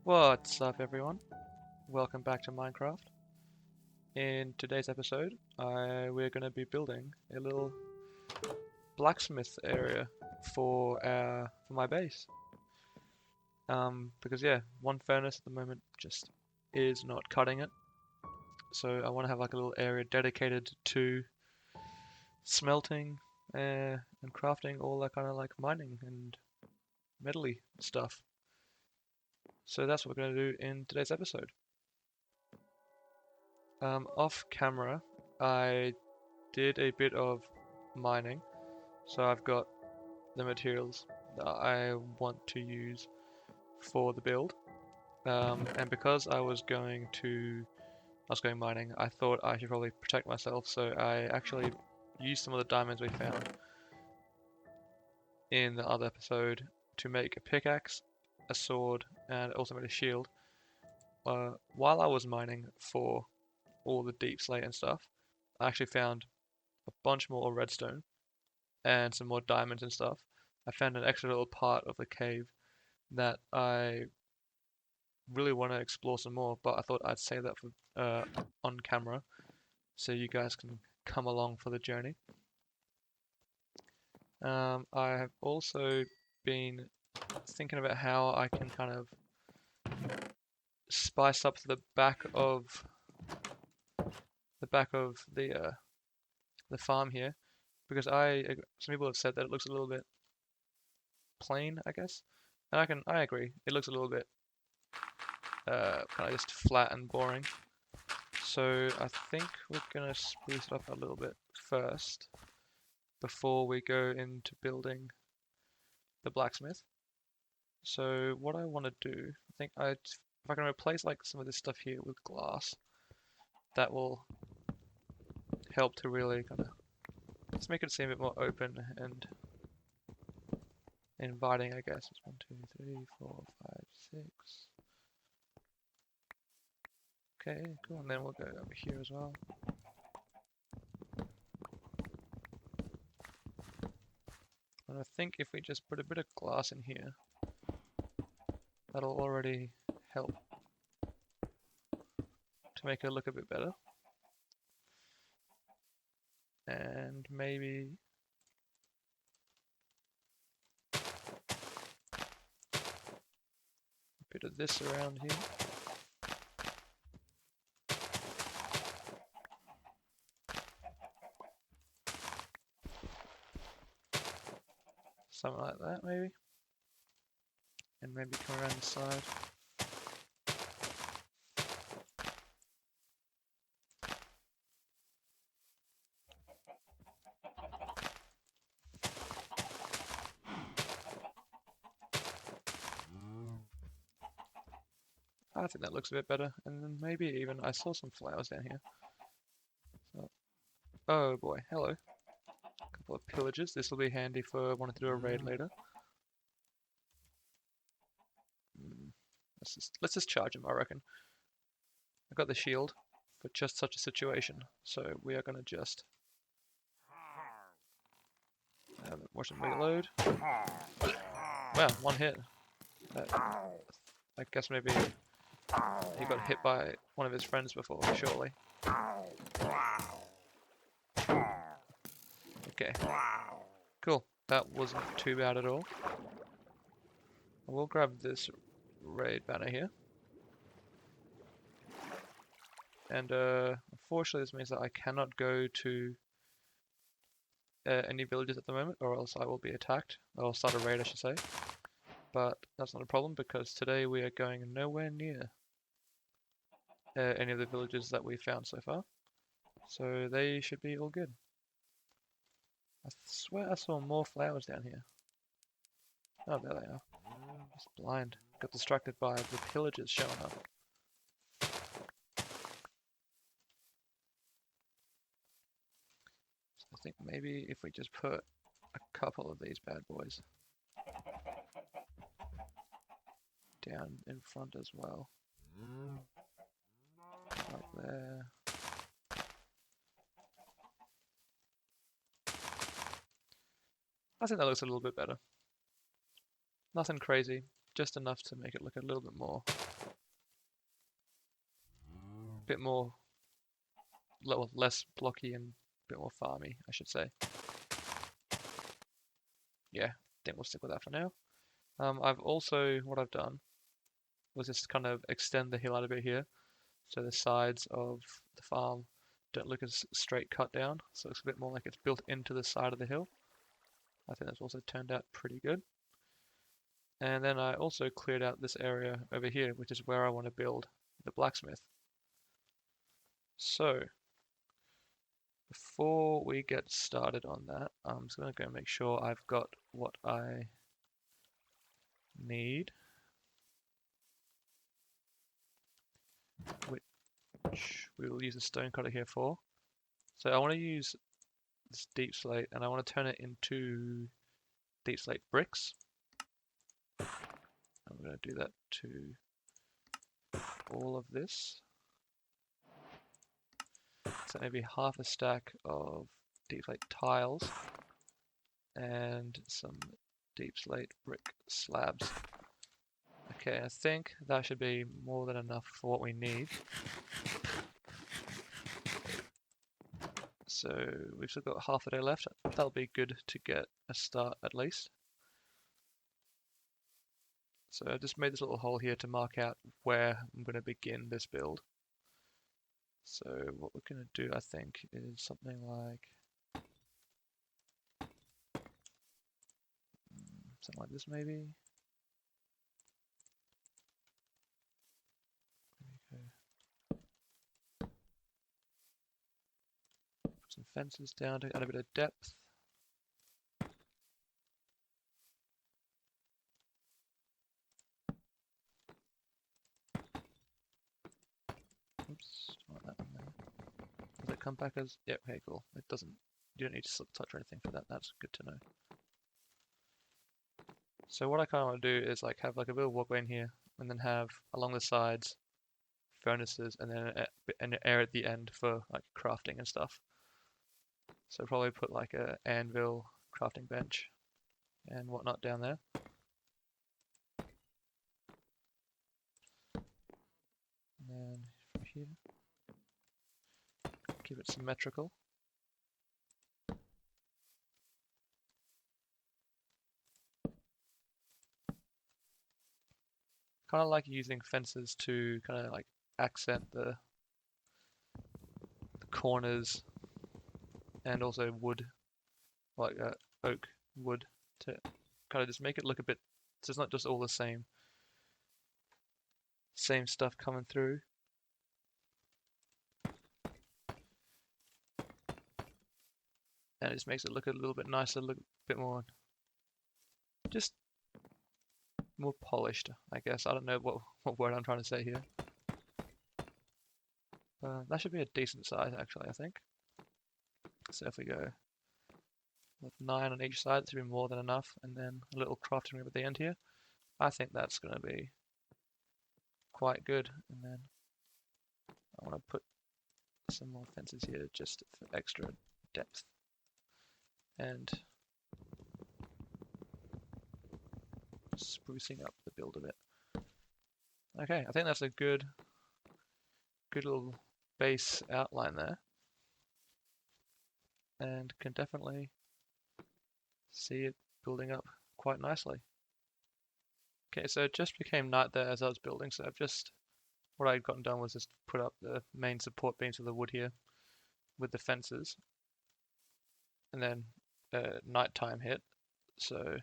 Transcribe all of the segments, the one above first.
What's up, everyone? Welcome back to Minecraft. In today's episode, we're going to be building a little blacksmith area for my base. Because yeah, one furnace at the moment just is not cutting it. So I want to have like a little area dedicated to smelting and crafting all that kind of like mining and metally stuff. So that's what we're going to do in today's episode. Off camera, I did a bit of mining, so I've got the materials that I want to use for the build. And because I was going mining, I thought I should probably protect myself, so I actually used some of the diamonds we found in the other episode to make a pickaxe, a sword, and also made a shield. While I was mining for all the deep slate and stuff, I actually found a bunch more redstone and some more diamonds and stuff. I found an extra little part of the cave that I really want to explore some more, but I thought I'd say that for on camera so you guys can come along for the journey. I have also been thinking about how I can kind of spice up the back of the farm here because some people have said that it looks a little bit plain, I guess, and I agree. It looks a little bit kind of just flat and boring. So I think we're gonna spruce it up a little bit first before we go into building the blacksmith. So what I want to do, if I can replace like some of this stuff here with glass, that will help to really kind of let's make it seem a bit more open and inviting, I guess. It's 1, 2, 3, 4, 5, 6. Okay, cool. And then we'll go over here as well. And I think if we just put a bit of glass in here, that'll already help to make it look a bit better. And maybe a bit of this around here. Something like that, maybe. And maybe come around the side. I think that looks a bit better. And then maybe even, I saw some flowers down here. So, oh boy, hello. A couple of pillages. This will be handy for wanting to do a raid later. Let's just charge him, I reckon. I got the shield for just such a situation, so we are gonna just watch him reload. Wow, one hit. I guess maybe he got hit by one of his friends before, surely. Okay. Cool. That wasn't too bad at all. We'll grab this raid banner here. And unfortunately this means that I cannot go to any villages at the moment, or else I will be attacked. I'll start a raid, I should say. But that's not a problem because today we are going nowhere near any of the villages that we found so far. So they should be all good. I swear I saw more flowers down here. Oh, there they are. Just blind. Got distracted by the pillagers showing up. So I think maybe if we just put a couple of these bad boys down in front as well. Like there. I think that looks a little bit better. Nothing crazy, just enough to make it look a little bit more, less blocky and a bit more farmy, I should say. Yeah, I think we'll stick with that for now. What I've done was just kind of extend the hill out a bit here, so the sides of the farm don't look as straight cut down, so it's a bit more like it's built into the side of the hill. I think that's also turned out pretty good. And then I also cleared out this area over here, which is where I want to build the blacksmith. So, before we get started on that, I'm just going to go make sure I've got what I need, which we will use a stone cutter here for. So I want to use this deep slate and I want to turn it into deep slate bricks. I'm going to do that to all of this. So maybe half a stack of deep slate tiles and some deep slate brick slabs. Okay, I think that should be more than enough for what we need. So we've still got half a day left. That'll be good to get a start at least. So I just made this little hole here to mark out where I'm going to begin this build. So what we're going to do, I think, is something like this maybe. There we go. Put some fences down to add a bit of depth. Oops, don't want that in there. Does it come back as? Yeah, okay, cool. It doesn't. You don't need to slip touch or anything for that. That's good to know. So what I kind of want to do is like have like a bit of walkway in here, and then have along the sides furnaces, and then an area at the end for like crafting and stuff. So probably put like a anvil, crafting bench, and whatnot down there. And then from here, keep it symmetrical. Kind of like using fences to kind of like accent the corners, and also wood, like oak wood, to kind of just make it look a bit, so it's not just all the same stuff coming through. And it just makes it look a little bit nicer, look a bit more, just more polished, I guess. I don't know what word I'm trying to say here. That should be a decent size, actually, I think. So if we go with 9 on each side, that should be more than enough, and then a little crafting room at the end here. I think that's going to be quite good. And then I want to put some more fences here just for extra depth. And sprucing up the build a bit. Okay, I think that's a good little base outline there. And can definitely see it building up quite nicely. Okay, so it just became night there as I was building, so what I'd gotten done was just put up the main support beams of the wood here with the fences. And then nighttime hit, so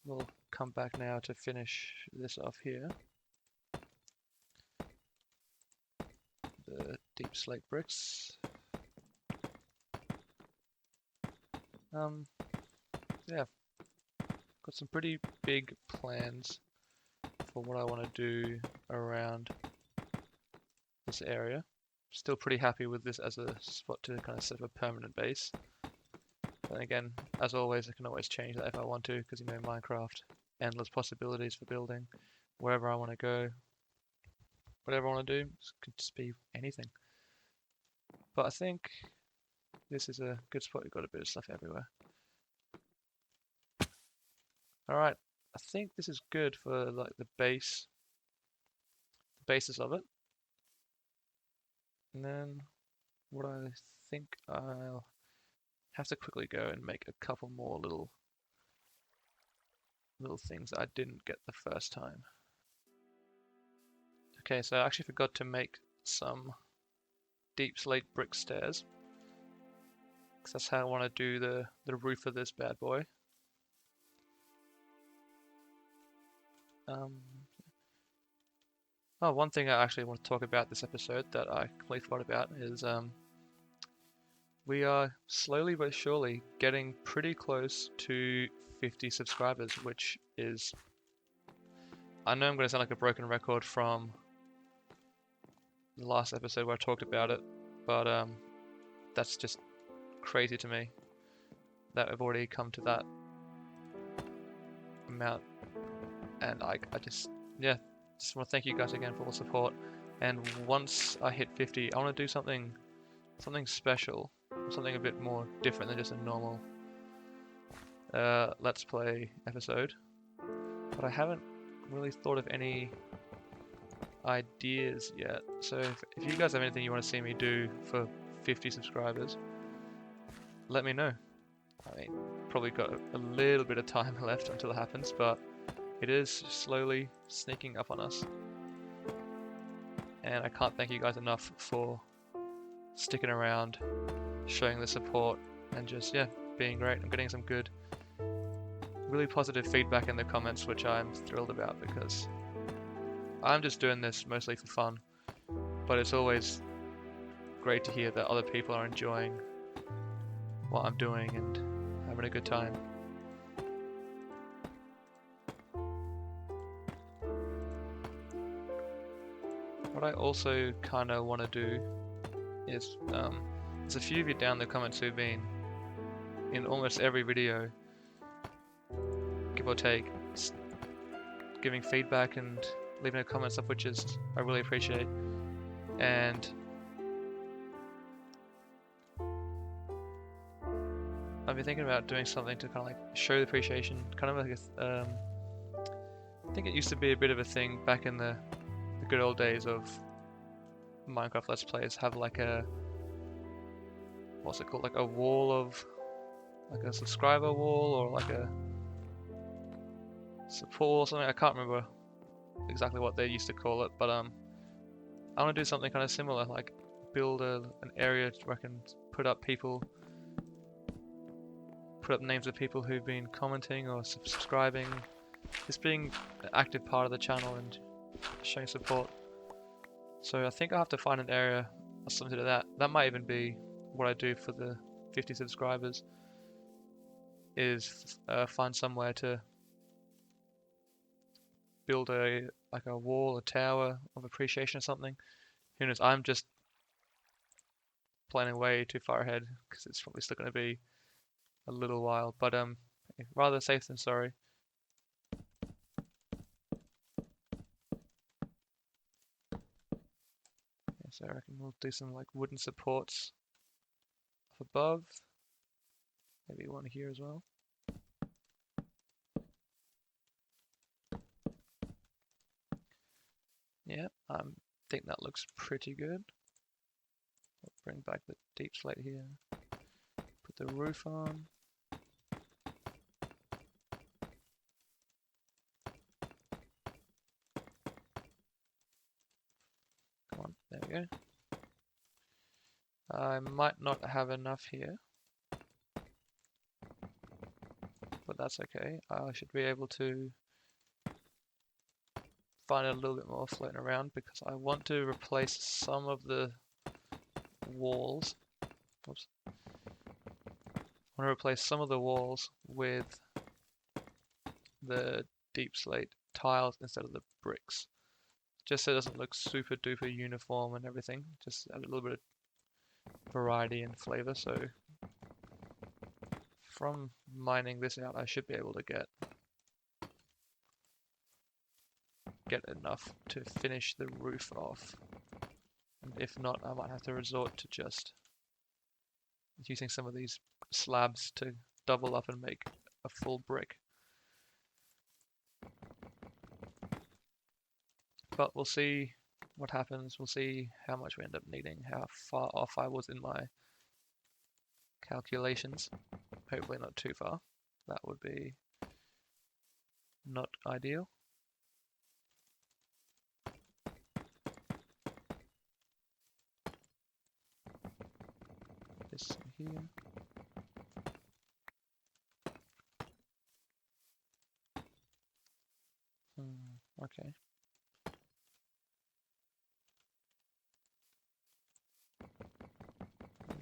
we'll come back now to finish this off here. The deep slate bricks. Yeah, got some pretty big plans for what I want to do around this area. Still pretty happy with this as a spot to kind of set up a permanent base. But again, as always, I can always change that if I want to, because you know, Minecraft, endless possibilities for building wherever I want to go. Whatever I want to do, could just be anything. But I think this is a good spot. You've got a bit of stuff everywhere. Alright, I think this is good for like the basis of it. And then what I think I'll have to quickly go and make a couple more little things that I didn't get the first time. Okay, so I actually forgot to make some deep slate brick stairs, because that's how I want to do the roof of this bad boy. Oh, one thing I actually want to talk about this episode that I completely forgot about is we are slowly but surely getting pretty close to 50 subscribers, which is, I know I'm going to sound like a broken record from the last episode where I talked about it, but that's just crazy to me that we've already come to that amount. And I just, yeah, just want to thank you guys again for all the support. And once I hit 50, I want to do something special, something a bit more different than just a normal Let's Play episode. But I haven't really thought of any ideas yet. So if you guys have anything you want to see me do for 50 subscribers, let me know. I mean, probably got a little bit of time left until it happens, but it is slowly sneaking up on us. And I can't thank you guys enough for sticking around, showing the support, and just, yeah, being great. I'm getting some good, really positive feedback in the comments, which I'm thrilled about, because I'm just doing this mostly for fun, but it's always great to hear that other people are enjoying what I'm doing and having a good time. What I also kind of want to do is, there's a few of you down in the comments who've been in almost every video, give or take, giving feedback and leaving a comment stuff, which is I really appreciate. And I've been thinking about doing something to kind of like show the appreciation, kind of like I think it used to be a bit of a thing back in the good old days of Minecraft Let's Plays, have like a, what's it called, like a wall of, like a subscriber wall, or like a support or something. I can't remember exactly what they used to call it, but I want to do something kind of similar, like build an area where I can put up names of people who've been commenting or subscribing, just being an active part of the channel and showing support. So I think I'll have to find an area or something to do that. That might even be what I do for the 50 subscribers, is find somewhere to build a wall, a tower of appreciation or something. Who knows? I'm just planning way too far ahead, because it's probably still going to be a little while. But rather safe than sorry. Yeah, so I reckon we'll do some like wooden supports up above. Maybe one here as well. Yeah, I think that looks pretty good. I'll bring back the deep slate here. Put the roof on. Come on, there we go. I might not have enough here, but that's okay. I should be able to find a little bit more floating around, because I want to replace some of the walls. Oops. I want to replace some of the walls with the deep slate tiles instead of the bricks, just so it doesn't look super duper uniform and everything. Just add a little bit of variety and flavor. So from mining this out, I should be able to get enough to finish the roof off. And if not, I might have to resort to just using some of these slabs to double up and make a full brick. But we'll see what happens. We'll see how much we end up needing, how far off I was in my calculations. Hopefully not too far. That would be not ideal. This here. Okay.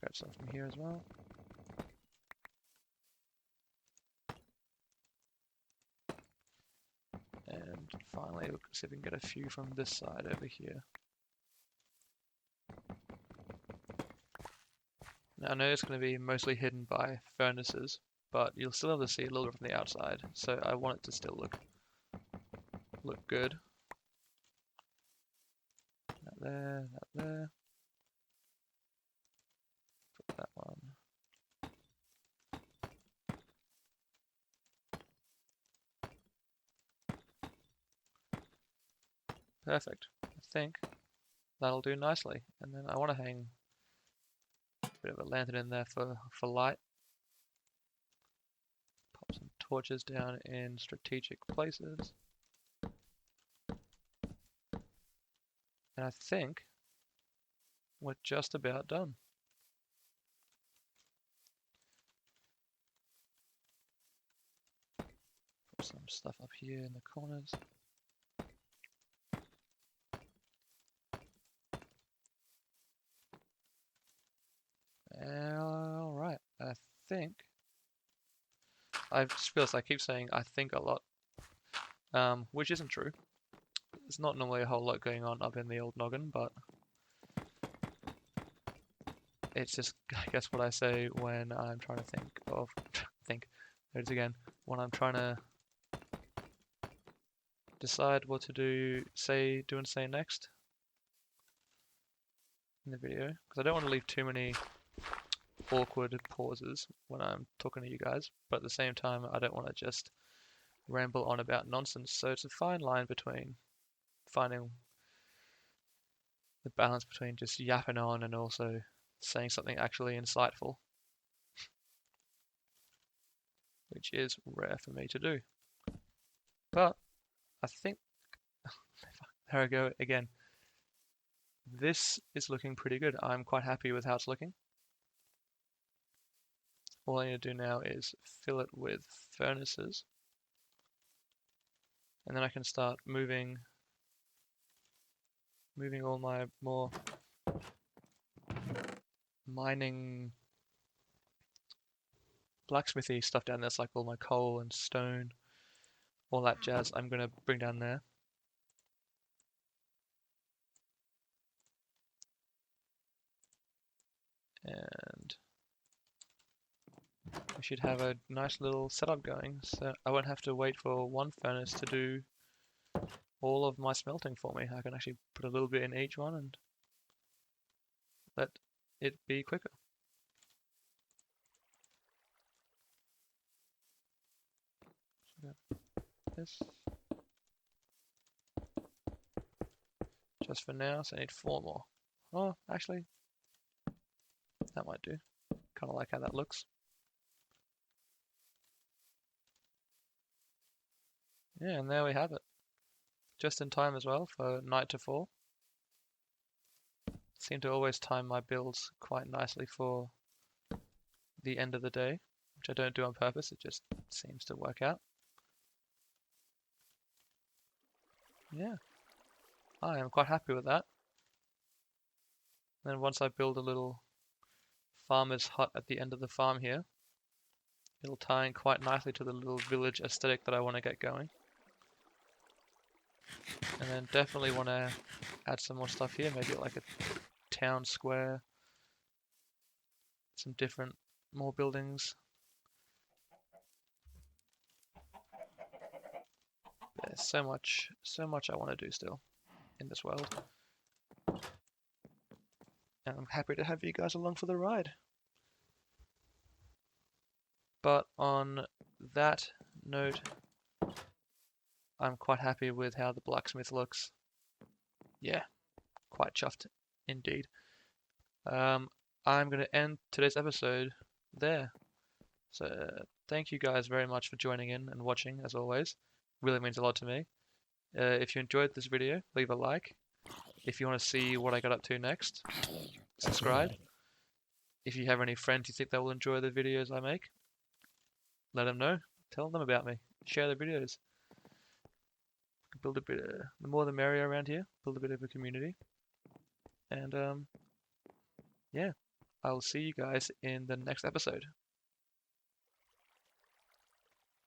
Grab some from here as well. And finally, we'll see if we can get a few from this side over here. Now I know it's going to be mostly hidden by furnaces, but you'll still have to see a little bit from the outside, so I want it to still look good. That there, that there. Put that one. Perfect. I think that'll do nicely. And then I want to hang a bit of a lantern in there for light. Pop some torches down in strategic places. And I think we're just about done. Put some stuff up here in the corners. Alright, I think I just realized I keep saying I think a lot, which isn't true. There's not normally a whole lot going on up in the old noggin, but it's just, I guess, what I say when I'm trying to when I'm trying to decide what to do and say next in the video, because I don't want to leave too many awkward pauses when I'm talking to you guys, but at the same time I don't want to just ramble on about nonsense, so it's a fine line between finding the balance between just yapping on and also saying something actually insightful, which is rare for me to do. But I think there I go again. This is looking pretty good. I'm quite happy with how it's looking. All I need to do now is fill it with furnaces, and then I can start moving all my more mining blacksmithy stuff down there. It's like all my coal and stone, all that jazz I'm going to bring down there. And we should have a nice little setup going, so I won't have to wait for one furnace to do all of my smelting for me. I can actually put a little bit in each one and let it be quicker. So this just for now, so I need 4 more. Oh, actually, that might do. Kind of like how that looks. Yeah, and there we have it. Just in time as well for night to fall. Seem to always time my builds quite nicely for the end of the day, which I don't do on purpose, it just seems to work out. Yeah, I am quite happy with that. Then once I build a little farmer's hut at the end of the farm here, it'll tie in quite nicely to the little village aesthetic that I want to get going. And then definitely want to add some more stuff here, maybe like a town square, some different, more buildings. There's so much I want to do still in this world. And I'm happy to have you guys along for the ride. But on that note, I'm quite happy with how the blacksmith looks. yeah, quite chuffed indeed. Um, I'm going to end today's episode there. So thank you guys very much for joining in and watching, as always. Really means a lot to me. If you enjoyed this video, leave a like. If you want to see what I got up to next, subscribe. If you have any friends you think that will enjoy the videos I make, let them know. Tell them about me. Share the videos. Build a bit. The more the merrier around here. Build a bit of a community. And yeah, I'll see you guys in the next episode.